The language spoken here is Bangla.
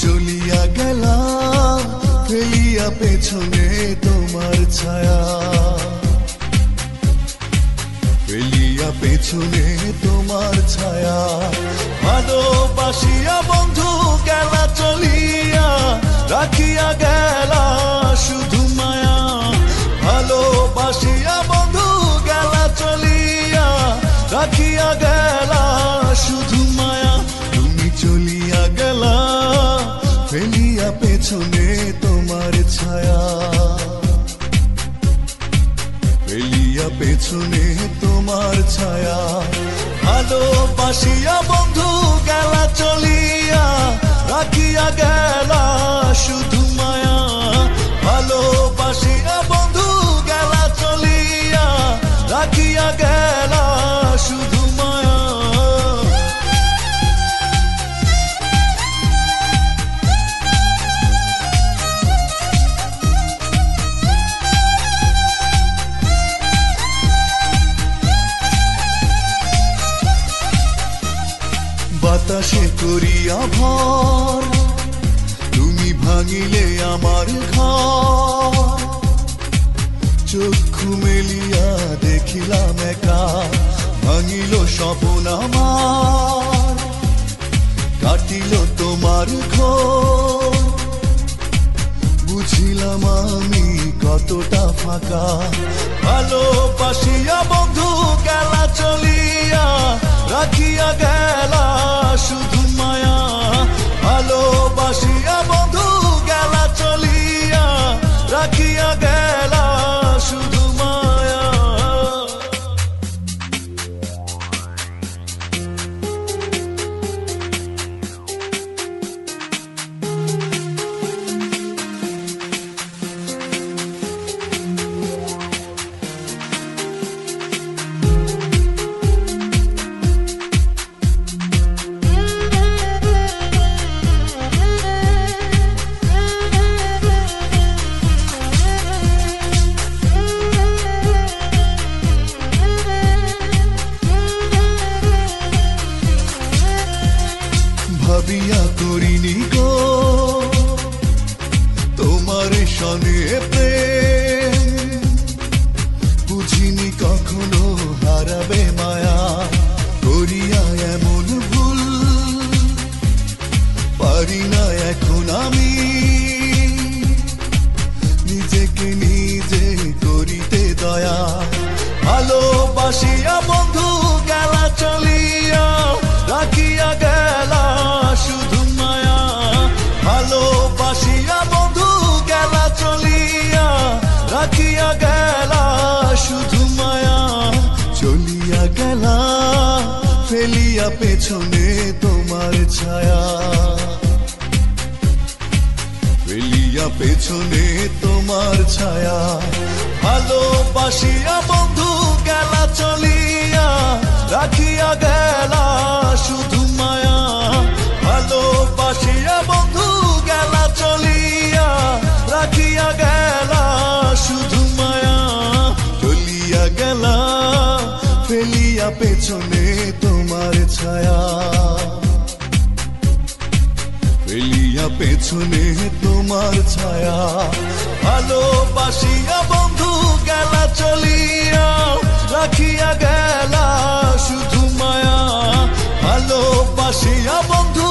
চলিয়া গেলা ফেলিয়া পেছনে তোমার ছায়া, ফেলিয়া পেছনে তোমার ছায়া। ভালোবাসিয়া বন্ধু গেলা চলিয়া, রাখিয়া গেলা শুধু মায়া। ভালোবাসিয়া বন্ধু গেলা চলিয়া, রাখিয়া গেলা শুধু মায়া। তুমি চলিয়া গেলা ফেলিয়া পেছনে তোমার ছায়া, ফেলিয়া পেছনে তোমার ছায়া। ভালোবাসিয়া বন্ধু গেলা চলিয়া, রাখিয়া গেলা শুধু মায়া। ভালোবাসিয়া বন্ধু গেলা চলিয়া, রাখিয়া গেলা শুধু মায়া। বাতাসে করিয়া ভর, তুমি ভাঙিলে আমার ঘর। চক্ষু মেলিয়া দেখিলাম একা, ভাঙিল স্বপ্ন আমার। কাটিল তোমার ঘর, বুঝিলাম আমি কতটা ফাঁকা। ভালোবাসিয়া বন্ধু গেলা চলিয়া, রাখিয়া গেলা শুধু মায়া। ভালোবাসিয়া বন্ধু গেলা চলিয়া, রাখিয়া গেলা শুধু মায়া। ভাবিয়া করিনি গো তোমার সনে প্রেম, বুঝিনি কখনো হারাবে মায়া। করিয়া এমন ভুল পারি না এখন আমি, নিজেকে নিজে করিতে দয়া। ভালোবাসিয়া বন্ধু গেলা চলিয়া, রাখিয়া গেলা শুধু মায়া। ভালোবাসিয়া বন্ধু গেলা চলিয়া, রাখিয়া গেলা শুধু মায়া। চলিয়া গেলা ফেলিয়া পেছনে তোমার ছায়া, ফেলিয়া পেছনে তোমার ছায়া। ভালোবাসিয়া বন্ধু গেলা চলিয়া, রাখিয়া গেলা শুধু মায়া। ভালোবাসিয়া বন্ধু গেলা চলিয়া, রাখিয়া গেলা শুধু মায়া। চলিয়া গেলা ফেলিয়া পেছনে তোমার ছায়া, ফেলিয়া পেছনে তোমার ছায়া। ভালোবাসিয়া বন্ধু গেলা চলিয়া, রাখিয়া গেলা শুধু মায়া। ভালোবাসিয়া বন্ধু